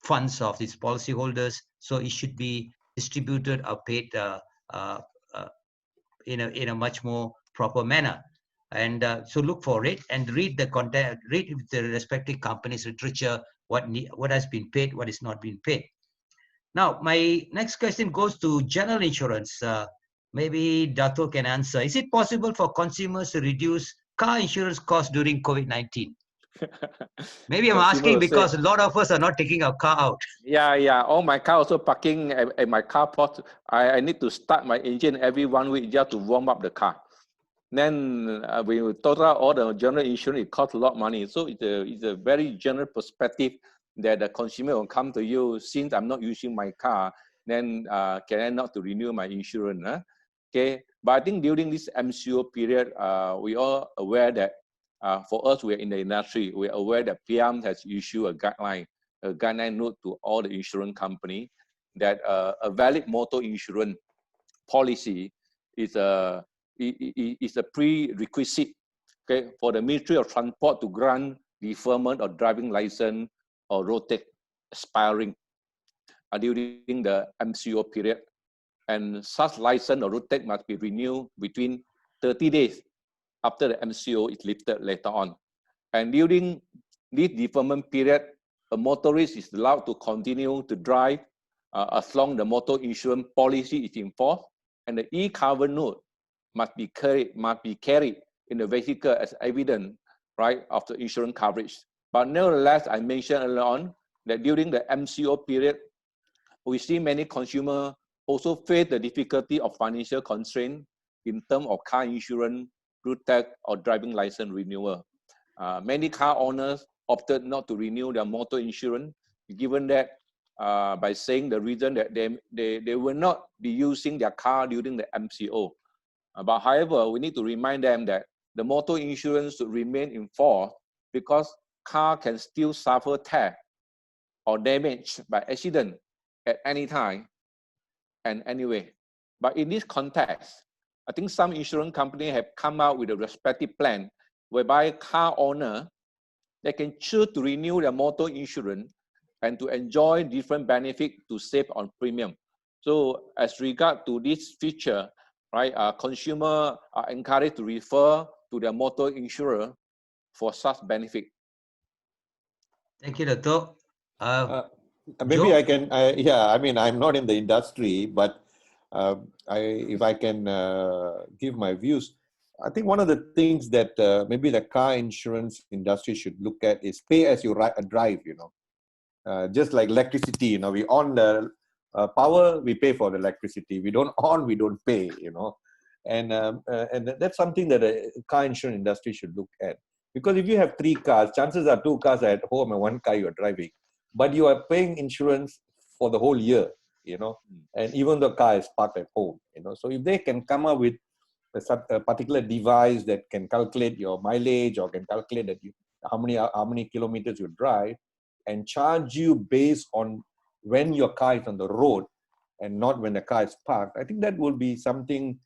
funds of these policyholders, so it should be distributed or paid in a much more proper manner. And so look for it and read the content, read the respective companies' literature, what has been paid, what is not being paid. Now, my next question goes to general insurance. Maybe Dato can answer. Is it possible for consumers to reduce car insurance costs during COVID-19? Maybe I'm asking because a lot of us are not taking our car out. Yeah. All my car also parking at my carport. I need to start my engine every 1 week just to warm up the car. Then when we total all the general insurance, it costs a lot of money. So it's a very general perspective that the consumer will come to you, since I'm not using my car, then can I not to renew my insurance? Huh? Okay, but I think during this MCO period, we are aware that for us, we are in the industry, we are aware that PM has issued a guideline note to all the insurance company that a valid motor insurance policy is a prerequisite, okay, for the Ministry of Transport to grant deferment of driving license or road tax expiring during the MCO period. And such license or road tax must be renewed between 30 days after the MCO is lifted later on. And during this deferment period, a motorist is allowed to continue to drive as long as the motor insurance policy is in force, and the e-cover note must be carried in the vehicle as evidence, right, of the insurance coverage. But nevertheless, I mentioned earlier on that during the MCO period, we see many consumers also face the difficulty of financial constraint in terms of car insurance, road tax, or driving license renewal. Many car owners opted not to renew their motor insurance, given that by saying the reason that they will not be using their car during the MCO. But however, we need to remind them that the motor insurance should remain in force because car can still suffer theft or damage by accident at any time and anyway. But in this context, I think some insurance companies have come out with a respective plan whereby car owner, they can choose to renew their motor insurance and to enjoy different benefits to save on premium. So as regard to this feature, right, consumers are encouraged to refer to their motor insurer for such benefit. Thank you, Dato'. Maybe Joe? I can, yeah, I mean, I'm not in the industry, but if I can give my views, I think one of the things that maybe the car insurance industry should look at is pay as you drive, you know. Just like electricity, you know, we on the power, we pay for the electricity. We don't on, we don't pay, you know. And that's something that a car insurance industry should look at. Because if you have 3 cars, chances are 2 cars are at home and 1 car you are driving. But you are paying insurance for the whole year, you know, and even the car is parked at home, you know. So if they can come up with a particular device that can calculate your mileage or can calculate that you, how many kilometers you drive, and charge you based on when your car is on the road and not when the car is parked, I think that will be something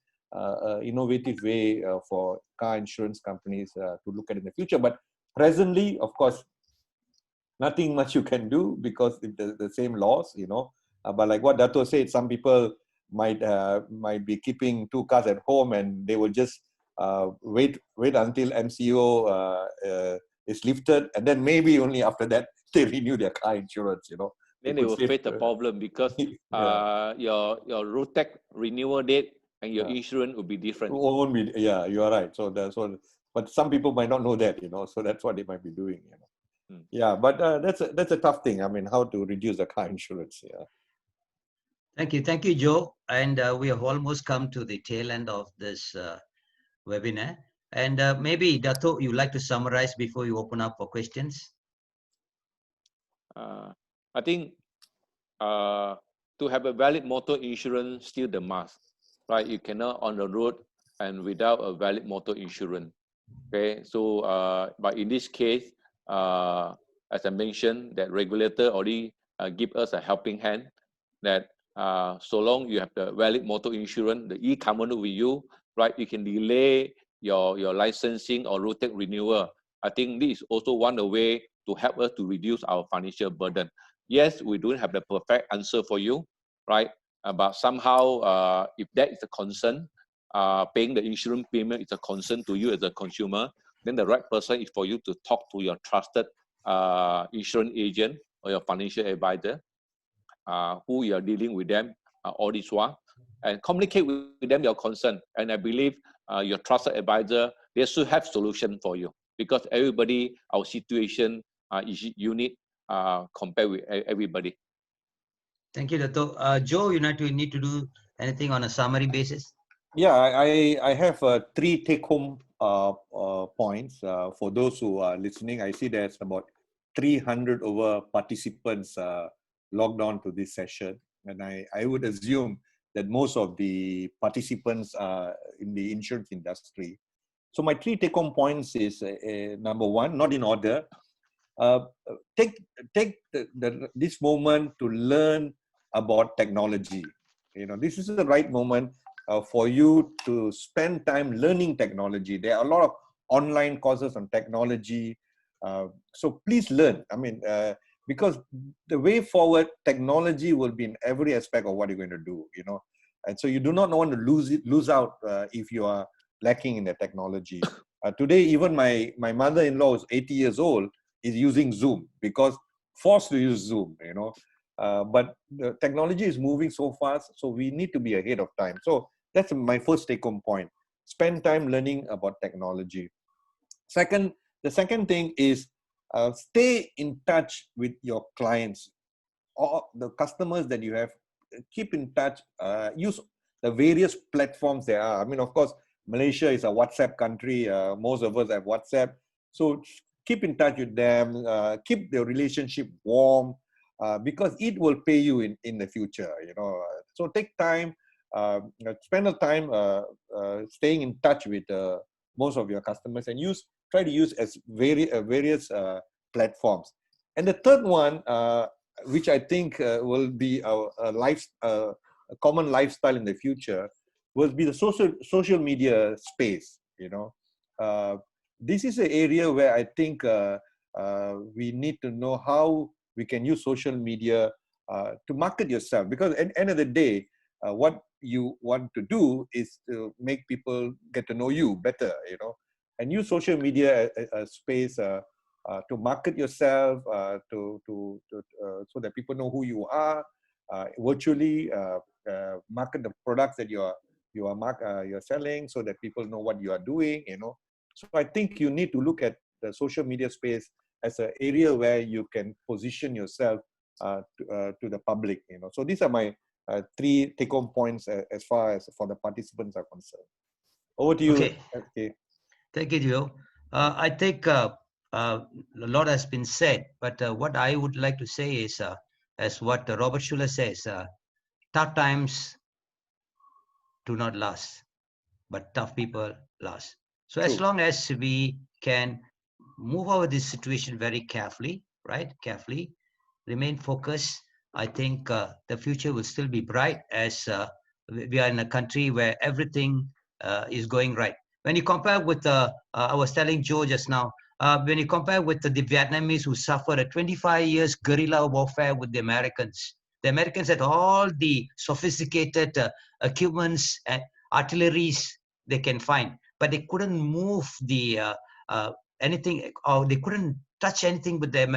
innovative way for car insurance companies to look at in the future. But presently, of course, nothing much you can do because the same laws, you know. But like what Dato said, some people might be keeping 2 cars at home and they will just wait until MCO is lifted, and then maybe only after that they renew their car insurance, you know. Then they will face the problem because Yeah. your road tax renewal date and your insurance will be different. Won't be, yeah, you are right. So that's what, but some people might not know that, you know, so that's what they might be doing, you know. Yeah, but that's a tough thing. I mean, how to reduce the car insurance? Yeah. Thank you, Joe. And we have almost come to the tail end of this webinar. And maybe, Dato', you'd like to summarize before you open up for questions? I think to have a valid motor insurance still the must, right? You cannot on the road and without a valid motor insurance. Okay, so but in this case, as I mentioned, that regulator already give us a helping hand that so long you have the valid motor insurance, the e-commerce with you, right? You can delay your licensing or road tax renewal. I think this is also one way to help us to reduce our financial burden. Yes, we don't have the perfect answer for you, right? But somehow, if that is a concern, paying the insurance payment is a concern to you as a consumer, then the right person is for you to talk to your trusted insurance agent or your financial advisor, who you are dealing with them all this while, and communicate with them your concern. And I believe your trusted advisor, they should have solution for you, because everybody, our situation is unique compared with everybody. Thank you, Dato'. Joe, you need to do anything on a summary basis? Yeah, I have 3 take-home points for those who are listening. I see there's about 300 over participants logged on to this session, and I would assume that most of the participants are in the insurance industry. So my 3 take-home points is number 1, not in order. Take this moment to learn about technology. You know, this is the right moment for you to spend time learning technology. There are a lot of online courses on technology. So please learn. I mean, because the way forward, technology will be in every aspect of what you're going to do, you know. And so you do not want to lose out if you are lacking in the technology. Today, even my mother-in-law is 80 years old, is using Zoom because forced to use Zoom, you know. But the technology is moving so fast, so we need to be ahead of time. So that's my first take-home point. Spend time learning about technology. The second thing is stay in touch with your clients or the customers that you have. Keep in touch. Use the various platforms there are. I mean, of course, Malaysia is a WhatsApp country. Most of us have WhatsApp. So keep in touch with them. Keep the relationship warm because it will pay you in the future. You know. So take time. Spend the time staying in touch with most of your customers and try to use as various platforms. And the third one, which I think will be a common lifestyle in the future, will be the social media space. You know, this is an area where I think we need to know how we can use social media to market yourself. Because at the end of the day, what you want to do is to make people get to know you better. You know, and use social media as a space to market yourself, so that people know who you are, virtually market the products that you're selling, so that people know what you are doing. So I think you need to look at the social media space as an area where you can position yourself to the public. So these are my 3 take-home points as far as for the participants are concerned. Over to you. Okay. Okay. Thank you, Joe. I think a lot has been said, but what I would like to say is, as what Robert Schuller says, tough times do not last, but tough people last. So as True. long as we can move over this situation very carefully, right? Carefully, remain focused. I think the future will still be bright, as we are in a country where everything is going right. When you compare with I was telling Joe just now, when you compare with the Vietnamese who suffered a 25 years guerrilla warfare with the Americans had all the sophisticated equipments and artilleries they can find, but they couldn't move the anything, or they couldn't touch anything with them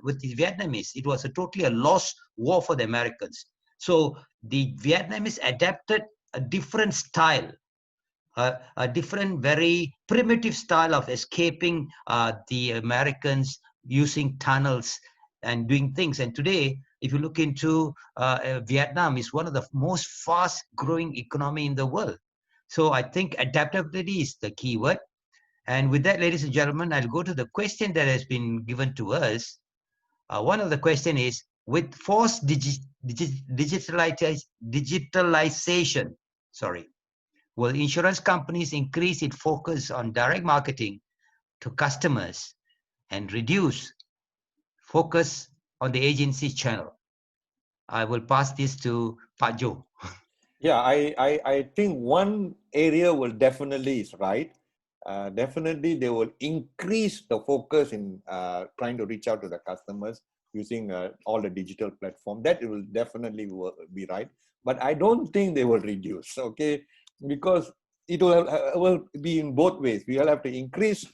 with the Vietnamese. It was totally a lost war for the Americans. So the Vietnamese adapted a different style, a different, very primitive style of escaping the Americans, using tunnels and doing things. And today, if you look into Vietnam, is one of the most fast-growing economy in the world. So I think adaptability is the key word. And with that, ladies and gentlemen, I'll go to the question that has been given to us. One of the question is, with forced digitalization, will insurance companies increase its focus on direct marketing to customers and reduce focus on the agency channel? I will pass this to Pak Jo. Yeah, I think one area will definitely is right. Definitely, they will increase the focus in trying to reach out to the customers using all the digital platform. That will definitely be right. But I don't think they will reduce, okay? Because it will be in both ways. We will have to increase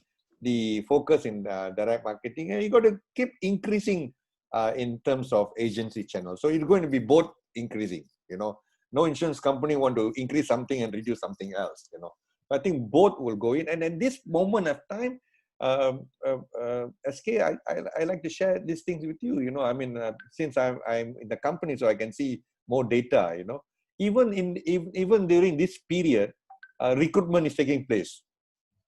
the focus in direct marketing, and you got to keep increasing in terms of agency channels. So it's going to be both increasing, No insurance company want to increase something and reduce something else, I think both will go in. And at this moment of time, SK, I like to share these things with you. Since I'm in the company, so I can see more data. Even during this period, recruitment is taking place.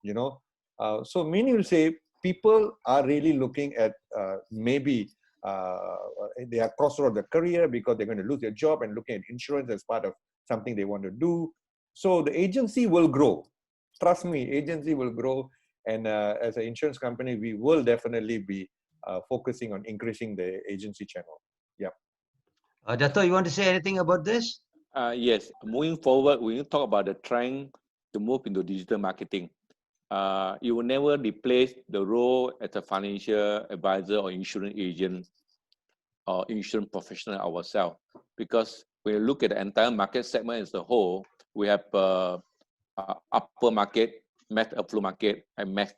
So many will say people are really looking at maybe they are crossroad their career because they're going to lose their job, and looking at insurance as part of something they want to do. So the agency will grow. Trust me, agency will grow. And as an insurance company, we will definitely be focusing on increasing the agency channel. Yeah. Dato, you want to say anything about this? Yes. Moving forward, we will talk about the trend to move into digital marketing. You will never replace the role as a financial advisor or insurance agent or insurance professional ourselves, because when you look at the entire market segment as a whole, we have upper market, mass affluent market, and mass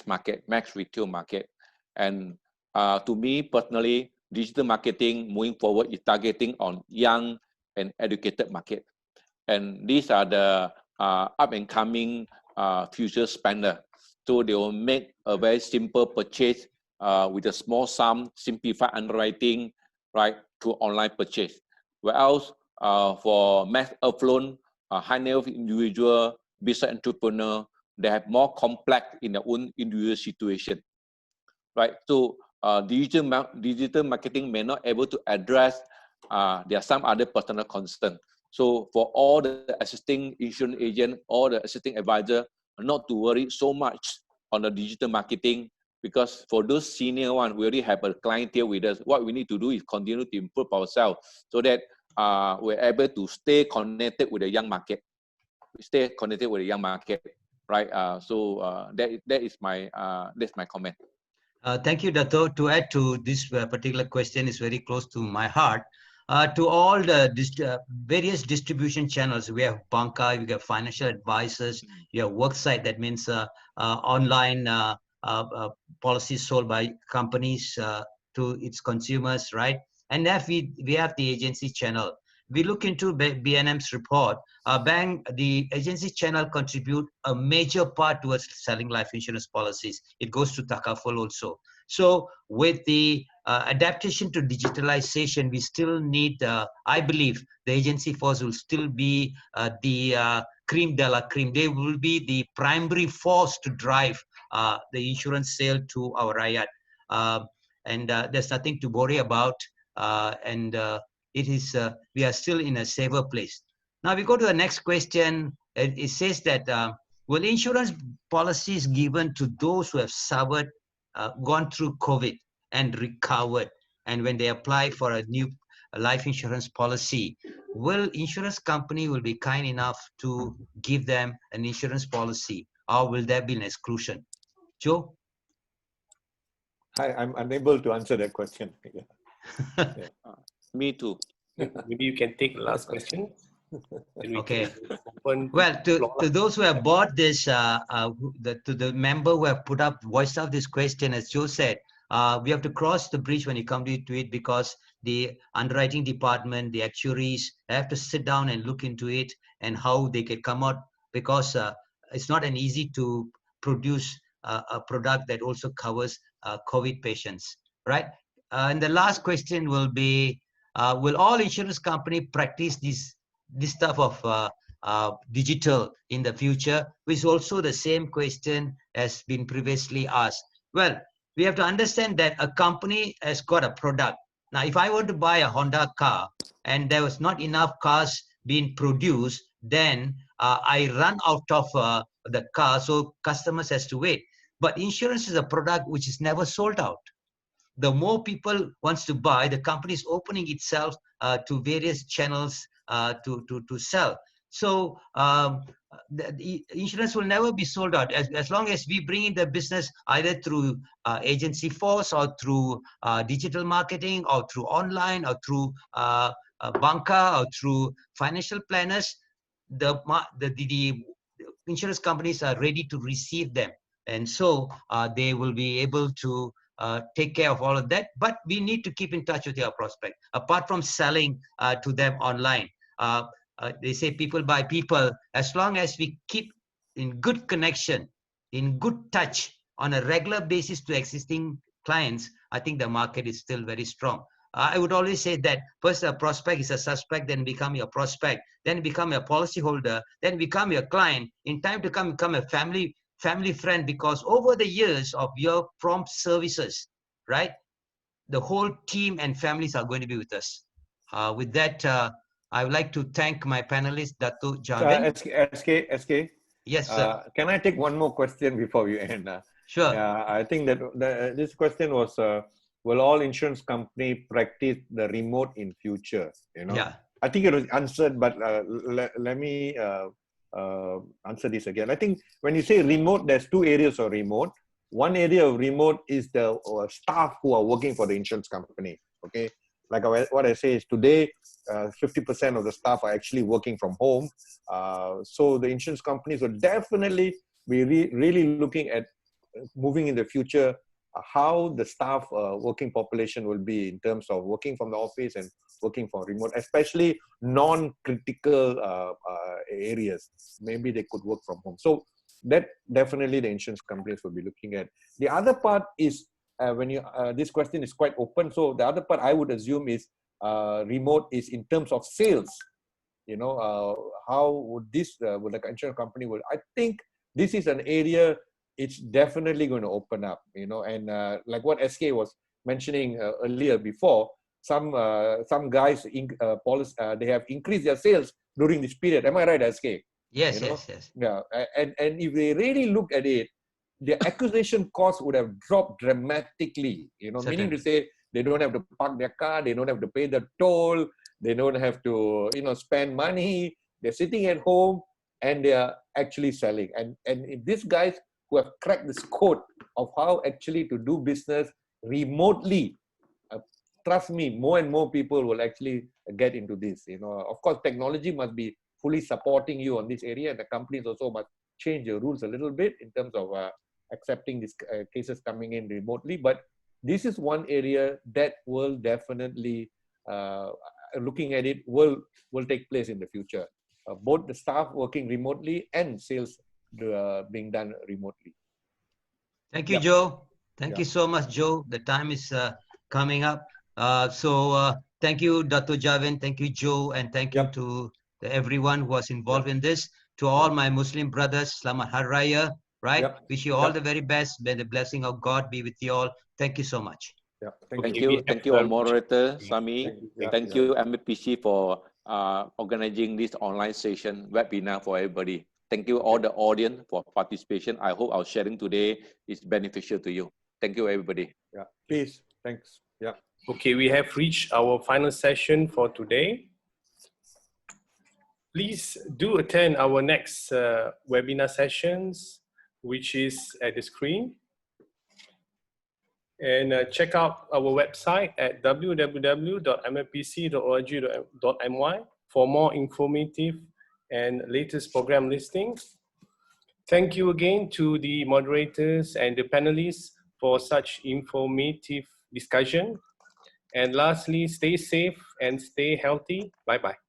market, mass retail market. And to me personally, digital marketing moving forward is targeting on young and educated market. And these are the up and coming future spender. So they will make a very simple purchase with a small sum, simplified underwriting, right, to online purchase. Whereas for mass affluent, high net worth individual, business entrepreneur, they have more complex in their own individual situation, right? So digital marketing may not able to address there are some other personal concern. So for all the assisting insurance agent, all the assisting advisor, not to worry so much on the digital marketing, because for those senior one, we already have a clientele with us. What we need to do is continue to improve ourselves so that we're able to stay connected with the young market. Stay connected with the young market, right? That is my that's my comment. Thank you, Dato. To add to this particular question, is very close to my heart. To all the various distribution channels, we have banca, we have financial advisors, you have worksite, that means online policies sold by companies to its consumers, right? And then we have the agency channel. We look into BNM's report. The agency channel contribute a major part towards selling life insurance policies. It goes to Takaful also. So with the adaptation to digitalization, we still need, I believe, the agency force will still be the cream de la cream. They will be the primary force to drive the insurance sale to our Rakyat. And there's nothing to worry about. It is we are still in a safer place. Now we go to the next question. It says that will insurance policies given to those who have suffered, gone through COVID and recovered, and when they apply for a new life insurance policy, will insurance company will be kind enough to give them an insurance policy, or will there be an exclusion? Joe? I'm unable to answer that question. Me too. Maybe you can take the last question. Okay. Open Well, to those who have bought this, to the member who have put up, voiced out this question, as Joe said, we have to cross the bridge when you come to it, because the underwriting department, the actuaries have to sit down and look into it and how they can come out, because it's not an easy to produce a product that also covers COVID patients, right? And the last question will be, will all insurance company practice this type of digital in the future, which is also the same question has been previously asked. Well, we have to understand that a company has got a product. Now, if I were to buy a Honda car and there was not enough cars being produced, then I run out of the car, so customers has to wait. But insurance is a product which is never sold out. The more people wants to buy, the company is opening itself to various channels to sell. So the insurance will never be sold out as long as we bring in the business either through agency force or through digital marketing or through online or through banca or through financial planners. The insurance companies are ready to receive them, and so they will be able to take care of all of that. But we need to keep in touch with our prospect. Apart from selling to them online, they say people by people. As long as we keep in good connection, in good touch on a regular basis to existing clients, I think the market is still very strong. I would always say that first a prospect is a suspect, then become your prospect, then become a policyholder, then become your client. In time to come, become a family friend, because over the years of your prompt services, right, the whole team and families are going to be with us. With that, I would like to thank my panelist, Dato' Javin. SK, Yes, sir. can I take one more question before we end? Sure. I think that this question was, will all insurance company practice the remote in future? Yeah. I think it was answered, but let me answer this again. I think when you say remote, there's two areas of remote. One area of remote is the staff who are working for the insurance company. Okay, like what I say is today, 50% of the staff are actually working from home. So the insurance companies will definitely be really looking at moving in the future how the staff working population will be in terms of working from the office and working from remote, especially non-critical areas. Maybe they could work from home. So that definitely the insurance companies will be looking at. The other part is when you this question is quite open. So the other part I would assume is remote is in terms of sales. How would this would like an insurance company will? I think this is an area it's definitely going to open up. And like what SK was mentioning earlier before, some guys they have increased their sales during this period. Am I right, SK? Yes, yes. Yeah, and if they really look at it, the acquisition cost would have dropped dramatically. Meaning to say they don't have to park their car, they don't have to pay the toll, they don't have to spend money. They're sitting at home and they are actually selling. And these guys who have cracked this code of how actually to do business remotely, trust me, more and more people will actually get into this. Of course, technology must be fully supporting you on this area, and the companies also must change the rules a little bit in terms of accepting these cases coming in remotely. But this is one area that will definitely, looking at it, will take place in the future. Both the staff working remotely and sales being done remotely. Thank you, Yep. Joe. Thank Yeah. you so much, Joe. The time is coming up. Thank you, Dr. Javin. Thank you, Joe. And thank you Yep. to everyone who was involved in this. To all my Muslim brothers, Selamat Hari Raya, right? Yep. Wish you all the very best. May the blessing of God be with you all. Thank you so much. Yeah. Thank we you. have, Thank you, our moderator, reached- Sami. Yeah. Thank you, MPC, for organizing this online session webinar for everybody. Thank you, all the audience, for participation. I hope our sharing today is beneficial to you. Thank you, everybody. Yeah. Peace. Thanks. Yeah. Okay, we have reached our final session for today. Please do attend our next webinar sessions, which is at the screen. And check out our website at www.mfpc.org.my for more informative and latest program listings. Thank you again to the moderators and the panelists for such informative discussion. And lastly, stay safe and stay healthy. Bye-bye.